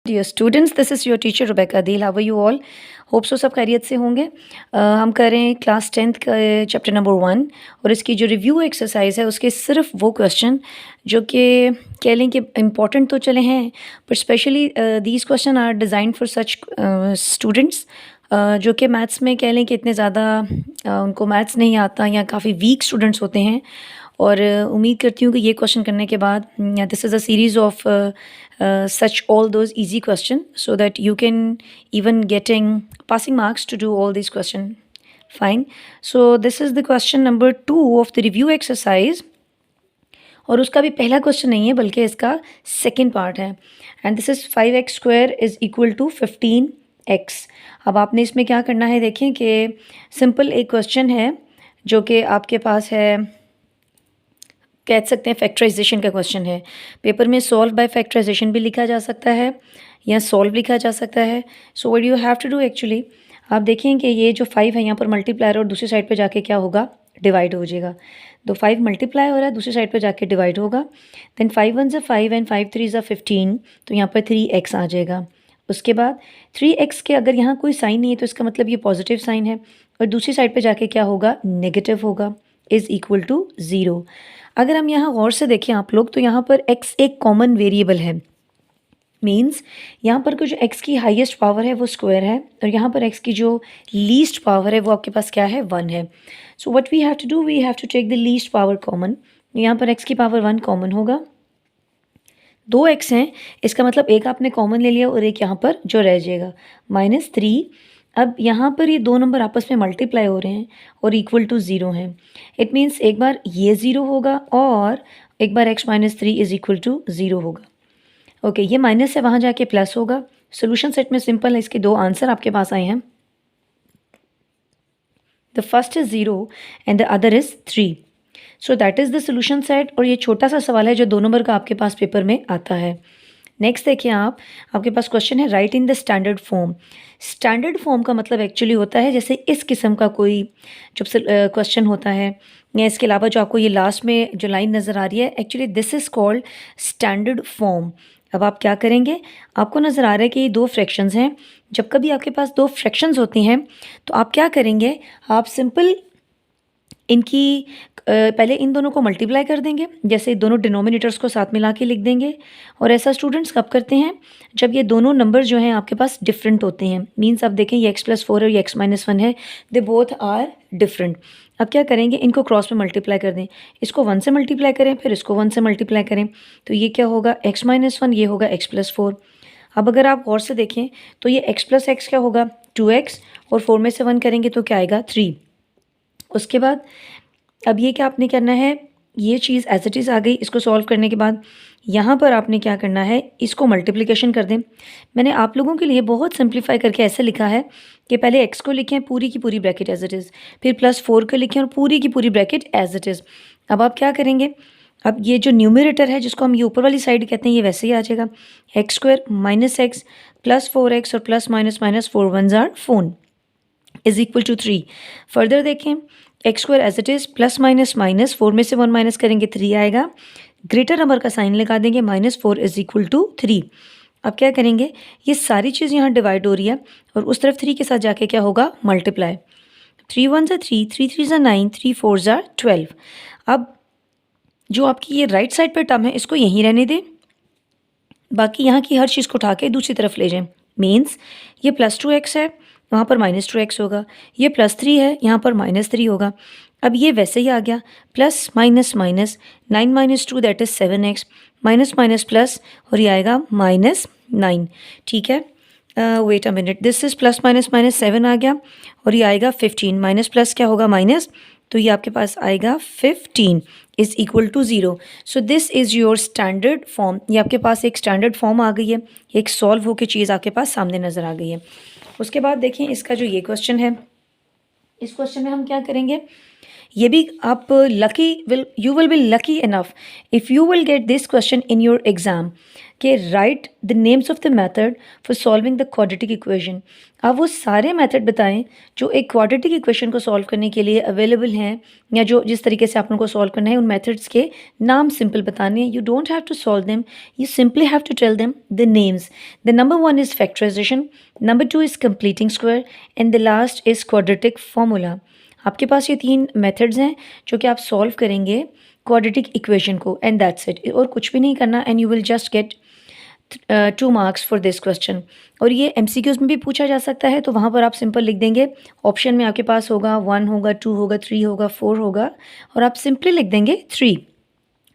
Dear students, this is your teacher Rubaika Deel. How are you all? Hope so सब खैरियत से होंगे। हम कर रहे हैं क्लास 10th का चैप्टर नंबर 1 और इसकी जो रिव्यू एक्सरसाइज है उसके सिर्फ वो क्वेश्चन जो कि कह लें कि इम्पॉर्टेंट तो चले हैं, but specially these question are design for such students जो कि मैथ्स में कह लें कि इतने ज़्यादा उनको मैथ्स नहीं आता या काफ़ी वीक स्टूडेंट्स होते हैं। और उम्मीद करती हूँ कि ये क्वेश्चन करने के बाद this is a series of such all those easy question so that you can even getting passing marks to do all these question. Fine. So this is the question number 2 of the review exercise. और उसका भी पहला question नहीं है बल्कि इसका second part है। And this is 5x square is equal to 15x। अब आपने इसमें क्या करना है, देखें कि सिंपल एक क्वेश्चन है जो कि आपके पास है, कह सकते हैं फैक्टराइजेशन का क्वेश्चन है। पेपर में सॉल्व बाय फैक्टराइजेशन भी लिखा जा सकता है या सॉल्व लिखा जा सकता है। So what you have to do actually, आप देखें कि ये जो 5 है यहाँ पर मल्टीप्लायर और दूसरी साइड पे जाके क्या होगा, डिवाइड हो जाएगा। तो 5 मल्टीप्लाई हो रहा है, दूसरी साइड पे जाके डिवाइड होगा। देन 5 1 ज़ा 5 एंड 5 3 ज़ा 15, तो यहाँ पर 3x आ जाएगा। उसके बाद 3x के अगर यहाँ कोई साइन नहीं है तो इसका मतलब ये पॉजिटिव साइन है, और दूसरी साइड पे जाके क्या होगा, नेगेटिव होगा, इज़ इक्वल टू 0। अगर हम यहाँ गौर से देखें आप लोग, तो यहाँ पर x एक कॉमन वेरिएबल है। मीन्स यहाँ पर जो x की हाईएस्ट पावर है वो स्क्वायर है, और यहाँ पर x की जो लीस्ट पावर है वो आपके पास क्या है, 1 है। So what we have to do, we have to take the least power common. यहाँ पर x की पावर 1 कॉमन होगा। 2x हैं, इसका मतलब एक आपने कॉमन ले लिया और एक यहाँ पर जो रह जाएगा -3। अब यहाँ पर ये दो नंबर आपस में मल्टीप्लाई हो रहे हैं और इक्वल टू 0 हैं। इट मीन्स एक बार ये 0 होगा और एक बार x minus 3 is equal to 0 होगा। ओके, ये माइनस से वहाँ जाके प्लस होगा। सोल्यूशन सेट में सिंपल है, इसके दो आंसर आपके पास आए हैं। The first is 0 and the other is 3। So that is the solution set. और ये छोटा सा सवाल है जो 2 नंबर का आपके पास पेपर में आता है। नेक्स्ट देखिए आप, आपके पास क्वेश्चन है right in the standard form. Standard form का मतलब एक्चुअली होता है जैसे इस किस्म का कोई जब से क्वेश्चन होता है, या इसके अलावा जो आपको ये लास्ट में जो लाइन नज़र आ रही है, actually this is called standard form. अब आप क्या करेंगे, आपको नज़र आ रहा है कि ये दो फ्रैक्शंस हैं। जब कभी आपके पास दो फ्रैक्शंस होती हैं तो आप क्या करेंगे, आप सिंपल इनकी पहले इन दोनों को मल्टीप्लाई कर देंगे, जैसे दोनों डिनोमिनेटर्स को साथ मिला के लिख देंगे। और ऐसा स्टूडेंट्स कब करते हैं, जब ये दोनों नंबर जो हैं आपके पास डिफरेंट होते हैं। मीन्स आप देखें ये x+4 और ये x-1 है, दे बोथ आर डिफरेंट। अब क्या करेंगे, इनको क्रॉस में मल्टीप्लाई कर दें। इसको 1 से मल्टीप्लाई करें, फिर इसको 1 से मल्टीप्लाई करें, तो ये क्या होगा, x-1, ये होगा x+4। अब अगर आप गौर से देखें तो ये x+x क्या होगा, 2x, और 4 में से 1 करेंगे तो क्या आएगा, 3। उसके बाद अब ये क्या आपने करना है, ये चीज़ एज इट इज़ आ गई। इसको सॉल्व करने के बाद यहाँ पर आपने क्या करना है, इसको मल्टीप्लिकेशन कर दें। मैंने आप लोगों के लिए बहुत सिंप्लीफाई करके ऐसे लिखा है कि पहले x को लिखें पूरी की पूरी ब्रैकेट एज इट इज़, फिर +4 को लिखें और पूरी की पूरी ब्रैकेट एज इट इज़। अब आप क्या करेंगे, अब ये जो न्यूमरेटर है जिसको हम ये ऊपर वाली साइड कहते हैं, ये वैसे ही आ जाएगा, x² -x +4x और प्लस माइनस माइनस 4 1 ज़ार 4 इज इक्वल टू 3। फर्दर देखें, x² as it is, plus minus minus 4 में से 1 माइनस करेंगे 3 आएगा, ग्रेटर नंबर का साइन लगा देंगे, -4 इज इक्वल टू 3। अब क्या करेंगे, ये सारी चीज़ यहाँ डिवाइड हो रही है और उस तरफ 3 के साथ जाके क्या होगा, मल्टीप्लाई। 3 1 ज़ा 3, 3 3 ज़ा 9, 3 4 ज़ा 12। अब जो आपकी ये राइट साइड पर टर्म है इसको यहीं रहने दें, बाकी यहाँ की हर चीज़ को उठा के दूसरी तरफ ले जाएं। मीन्स ये +2x है, वहाँ पर -2x होगा, ये +3 है, यहाँ पर -3 होगा। अब ये वैसे ही आ गया, plus minus minus 9 - 2 that is 7x, minus minus plus, और ये आएगा -9। ठीक है, wait a minute, this is plus minus minus 7 आ गया, और ये आएगा 15, माइनस प्लस क्या होगा, माइनस, तो ये आपके पास आएगा 15 is equal to 0। So this is your standard form. ये आपके पास एक स्टैंडर्ड फॉर्म आ गई है, एक सॉल्व होकर चीज़ आपके पास सामने नज़र आ गई है। उसके बाद देखें इसका जो ये क्वेश्चन है, इस क्वेश्चन में हम क्या करेंगे, ये भी आप you will be lucky enough if you will get this question in your exam कि write the names of the method for solving the quadratic equation. आप वो सारे मेथड बताएं जो एक क्वाड्रेटिक इक्वेशन को सॉल्व करने के लिए अवेलेबल हैं, या जो जिस तरीके से आप उनको सॉल्व करना है उन मेथड्स के नाम सिंपल बताने हैं। You don't have to solve them, you simply have to tell them the names. The number 1 is factorization, number 2 is completing square and the last is quadratic formula. आपके पास ये 3 मेथड्स हैं जो कि आप सॉल्व करेंगे क्वाड्रेटिक इक्वेशन को, and that's it, और कुछ भी नहीं करना, and you will just get 2 marks for this question. और ये MCQs में भी पूछा जा सकता है, तो वहाँ पर आप सिंपल लिख देंगे, ऑप्शन में आपके पास होगा 1 होगा, 2 होगा, 3 होगा, 4 होगा, और आप सिंपली लिख देंगे 3।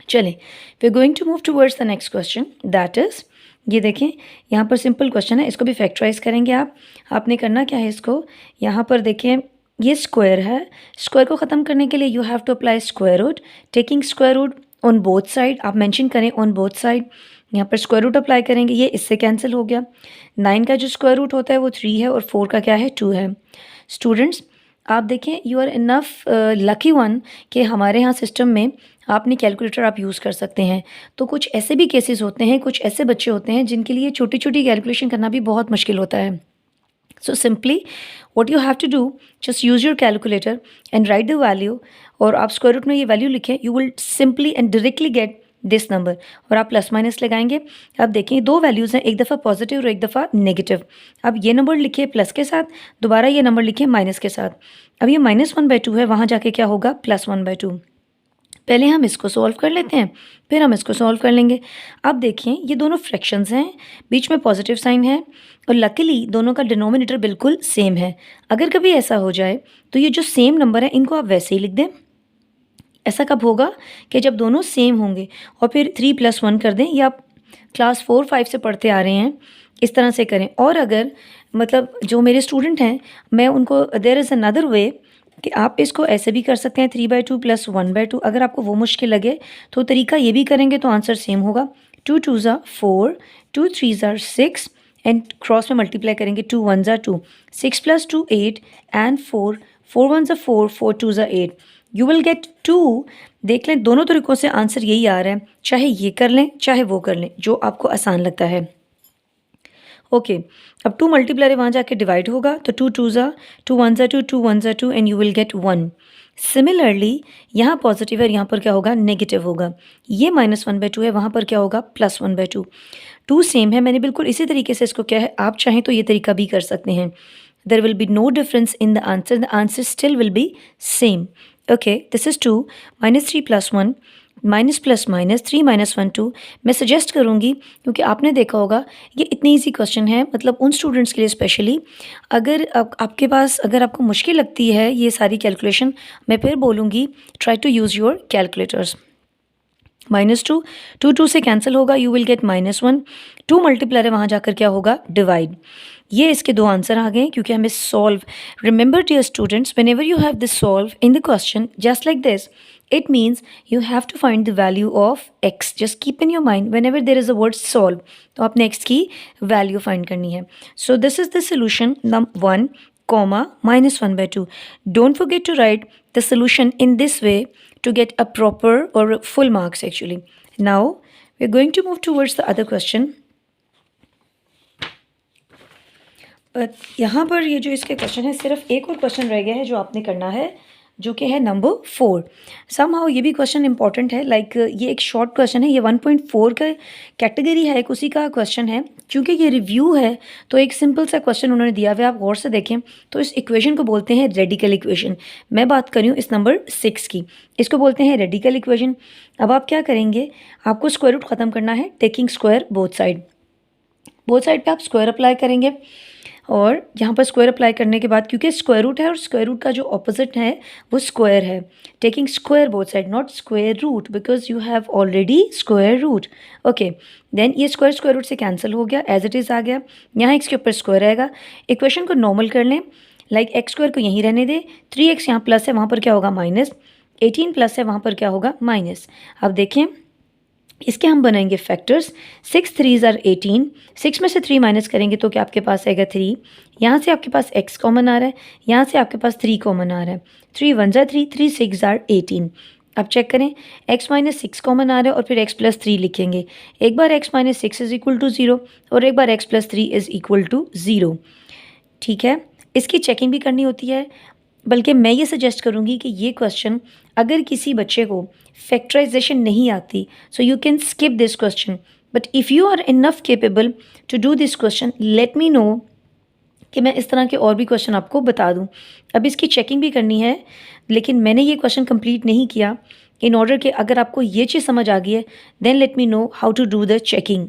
चलें, we are going to move towards the next question, that is, ये देखें यहाँ पर सिंपल क्वेश्चन है, इसको भी फैक्टराइज करेंगे आप। आपने करना क्या है, इसको यहाँ पर देखें, ये स्क्वायर है, स्क्वायर को ख़त्म करने के लिए you have to apply square root, taking square root on both side, आप मेंशन करें ऑन बोथ साइड। यहाँ पर स्क्वायर रूट अप्लाई करेंगे, ये इससे कैंसिल हो गया। 9 का जो स्क्वायर रूट होता है वो 3 है, और 4 का क्या है, 2 है। स्टूडेंट्स, आप देखें, you are enough lucky one कि हमारे यहाँ सिस्टम में आपने कैलकुलेटर आप यूज़ कर सकते हैं। तो कुछ ऐसे भी केसेस होते हैं, कुछ ऐसे बच्चे होते हैं जिनके लिए छोटी छोटी कैलकुलेशन करना भी बहुत मुश्किल होता है। So simply what you have to do, just use your calculator and write the value, और आप स्क्वायर रूट में ये वैल्यू लिखें, you will simply and directly get this number, और आप प्लस माइनस लगाएंगे। अब देखें, 2 वैल्यूज़ हैं, एक दफ़ा पॉजिटिव और एक दफ़ा नेगेटिव। अब ये नंबर लिखिए प्लस के साथ, दोबारा ये नंबर लिखिए माइनस के साथ। अब ये -1/2 है, वहाँ जाके क्या होगा, +1/2। पहले हम इसको सॉल्व कर लेते हैं, फिर हम इसको सॉल्व कर लेंगे। अब देखें, ये दोनों फ्रैक्शंस हैं, बीच में पॉजिटिव साइन है, और लकीली दोनों का डिनोमिनेटर बिल्कुल सेम है। अगर कभी ऐसा हो जाए तो ये जो सेम नंबर है इनको आप वैसे ही लिख दें। ऐसा कब होगा कि जब दोनों सेम होंगे, और फिर 3 + 1 कर दें, या आप क्लास 4-5 से पढ़ते आ रहे हैं, इस तरह से करें। और अगर मतलब जो मेरे स्टूडेंट हैं, मैं उनको, देयर इज़ अनदर वे कि आप इसको ऐसे भी कर सकते हैं, 3/2 + 1/2। अगर आपको वो मुश्किल लगे तो तरीका ये भी करेंगे तो आंसर सेम होगा। 2 2s are 4, 2 3s are 6, and cross में मल्टीप्लाई करेंगे, 2 1s are 2, 6 + 2 8, and 4 4 1s are 4, 4 2s are 8। You will gate 2। देख लें, दोनों तरीक़ों से आंसर यही आ रहा है, चाहे ये कर लें चाहे वो कर लें, जो आपको आसान लगता है। ओके, अब 2 मल्टीप्लाई वहाँ जाके डिवाइड होगा, तो 2 2s are 2 1s are 2, 2 1s are 2, and you will gate 1। Similarly यहाँ पॉजिटिव है, यहाँ पर क्या होगा, नेगेटिव होगा। ये -1/2 है, वहाँ पर क्या होगा, +1/2। 2 सेम है, मैंने बिल्कुल इसी तरीके से इसको किया है, आप चाहें तो ये तरीका भी कर सकते हैं। There will be no difference in the answer still will be same. Okay, this is 2 -3 + 1, minus plus minus 3 - 1 2। मैं सजेस्ट करूँगी, क्योंकि आपने देखा होगा ये इतनी ईजी क्वेश्चन है, मतलब उन स्टूडेंट्स के लिए स्पेशली, अगर आपके पास, अगर आपको मुश्किल लगती है ये सारी कैलकुलेशन, मैं फिर बोलूँगी try to use your calculators. -2, 2 2 से कैंसिल होगा, यू विल गेट -1। 2 मल्टीप्लाई है, वहाँ जाकर क्या होगा, डिवाइड। ये इसके 2 आंसर आ गए, क्योंकि हमें solve, remember dear students, whenever you have this solve in the question just like this, it means you have to find the value of x. just keep in your mind whenever there is a word solve, तो आपने x की value find करनी है। So this is the solution number 1, -1/2. Don't forget to write the solution in this way to get a proper or full marks actually. Now we're going to move towards the other question. But यहाँ पर ये जो इसके question है, सिर्फ एक और question रह गया है जो आपने करना है, जो कि है नंबर 4। समहाउ ये भी क्वेश्चन इंपॉर्टेंट है, लाइक ये एक शॉर्ट क्वेश्चन है, ये 1.4 का कैटेगरी है, एक उसी का क्वेश्चन है। क्योंकि ये रिव्यू है तो एक सिंपल सा क्वेश्चन उन्होंने दिया हुआ है, आप गौर से देखें तो इस इक्वेशन को बोलते हैं रेडिकल इक्वेशन। मैं बात कर रही हूँ इस नंबर 6 की, इसको बोलते हैं रेडिकल इक्वेशन। अब आप क्या करेंगे, आपको स्क्वायर रूट ख़त्म करना है, टेकिंग स्क्वायर बोथ साइड पे आप स्क्वायर अप्लाई करेंगे, और यहाँ पर स्क्वायर अप्लाई करने के बाद, क्योंकि स्क्वायर रूट है और स्क्वायर रूट का जो ऑपोजिट है वो स्क्वायर है, taking square both side, not square root, because you have already square root. Okay, then ये स्क्वायर रूट से कैंसिल हो गया, एज इट इज़ आ गया, यहाँ एक्स के ऊपर स्क्वायर आएगा। इक्वेशन को नॉर्मल कर लें, लाइक एक्स स्क्वायर को यहीं रहने दें, 3x यहाँ प्लस है, वहाँ पर क्या होगा माइनस, 18 प्लस है, वहाँ पर क्या होगा माइनस। अब देखें इसके हम बनाएंगे फैक्टर्स। 6 3s आर 18, 6 में से 3 माइनस करेंगे तो क्या आपके पास आएगा 3। यहाँ से आपके पास x कॉमन आ रहा है, यहाँ से आपके पास 3 कॉमन आ रहा है। 3 1 3, 3 6 आर 18। अब चेक करें, x माइनस 6 कॉमन आ रहा है और फिर x प्लस 3 लिखेंगे। एक बार x minus 6 is equal to 0 और एक बार x plus 3 is equal to 0। ठीक है, इसकी चेकिंग भी करनी होती है, बल्कि मैं ये सजेस्ट करूँगी कि ये क्वेश्चन अगर किसी बच्चे को फैक्टराइजेशन नहीं आती, so you can skip this question, but if you are enough capable to do this question, let me know कि मैं इस तरह के और भी क्वेश्चन आपको बता दूं। अब इसकी चेकिंग भी करनी है, लेकिन मैंने ये क्वेश्चन कंप्लीट नहीं किया इन ऑर्डर के अगर आपको ये चीज़ समझ आ गई है then let me know how to do the checking.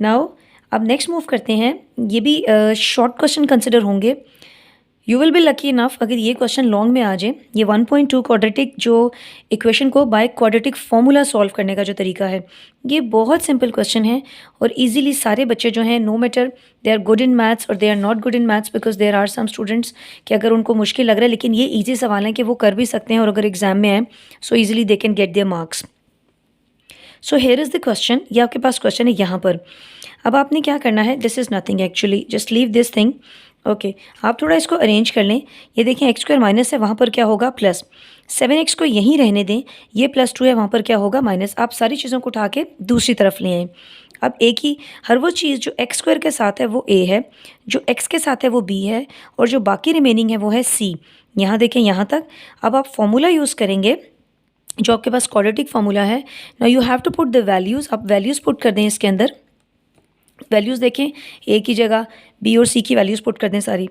Now अब नेक्स्ट मूव करते हैं। ये भी शॉर्ट क्वेश्चन कंसिडर होंगे। You will be lucky enough अगर ये क्वेश्चन लॉन्ग में आ जाए। ये 1.2 क्वाड्रेटिक जो इक्वेशन को बाय क्वाड्रेटिक फॉर्मूला सॉल्व करने का जो तरीका है, ये बहुत सिंपल क्वेश्चन है और इजीली सारे बच्चे जो हैं, no matter they are good in maths और they are not good in maths, because there are some students कि अगर उनको मुश्किल लग रहा है लेकिन ये ईजी सवाल है कि वो कर भी सकते हैं और अगर एग्जाम में आए so easily they can get there marks. So here is the question, ये आपके पास क्वेश्चन है यहाँ पर। अब आपने क्या करना है, this is nothing actually, just leave this thing. Okay, आप थोड़ा इसको अरेंज कर लें। ये देखें एक्स स्क्वायर माइनस है, वहाँ पर क्या होगा प्लस। 7x को यहीं रहने दें, ये +2 है, वहाँ पर क्या होगा माइनस। आप सारी चीज़ों को उठा के दूसरी तरफ ले आएँ। अब एक ही हर वो चीज़ जो एक्स स्क्वायर के साथ है वो a है, जो x के साथ है वो b है और जो बाकी रिमेनिंग है वो है c। यहाँ देखें यहाँ तक। अब आप फॉर्मूला यूज़ करेंगे जो आपके पास क्वाड्रेटिक फार्मूला है। Now you have to put the values, आप वैल्यूज़ पुट कर दें इसके अंदर। वैल्यूज़ देखें, ए की जगह बी और सी की वैल्यूज़ पुट कर दें सारी।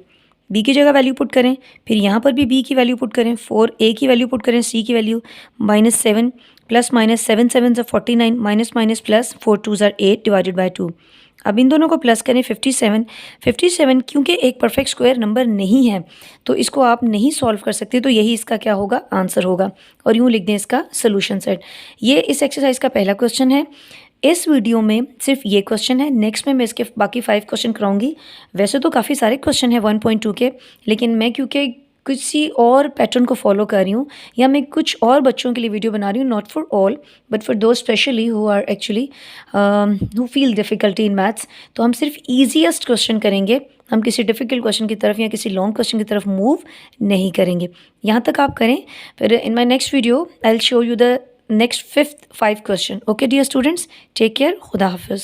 बी की जगह वैल्यू पुट करें, फिर यहाँ पर भी बी की वैल्यू पुट करें, 4 ए की वैल्यू पुट करें, सी की value -7 plus minus 7 7 49 minus minus plus 4 2 8 divided by 2। अब इन दोनों को प्लस करें 57। 57 क्योंकि एक परफेक्ट स्क्वायर नंबर नहीं है तो इसको आप नहीं सॉल्व कर सकते, तो यही इसका क्या होगा आंसर होगा। और यूँ लिख दें इसका सोल्यूशन सेट। ये इस एक्सरसाइज का पहला क्वेश्चन है। इस वीडियो में सिर्फ ये क्वेश्चन है, नेक्स्ट में मैं इसके बाकी 5 क्वेश्चन कराऊंगी। वैसे तो काफ़ी सारे क्वेश्चन हैं 1.2 के, लेकिन मैं क्योंकि किसी और पैटर्न को फॉलो कर रही हूँ या मैं कुछ और बच्चों के लिए वीडियो बना रही हूँ, not for all but for those specially who are actually who feel difficulty in maths, तो हम सिर्फ ईजीएस्ट क्वेश्चन करेंगे। हम किसी डिफ़िकल्ट क्वेश्चन की तरफ या किसी लॉन्ग क्वेश्चन की तरफ मूव नहीं करेंगे। यहाँ तक आप करें, फिर in my next video I will show you the next 5th question. Okay dear students, take care. Khuda Hafiz.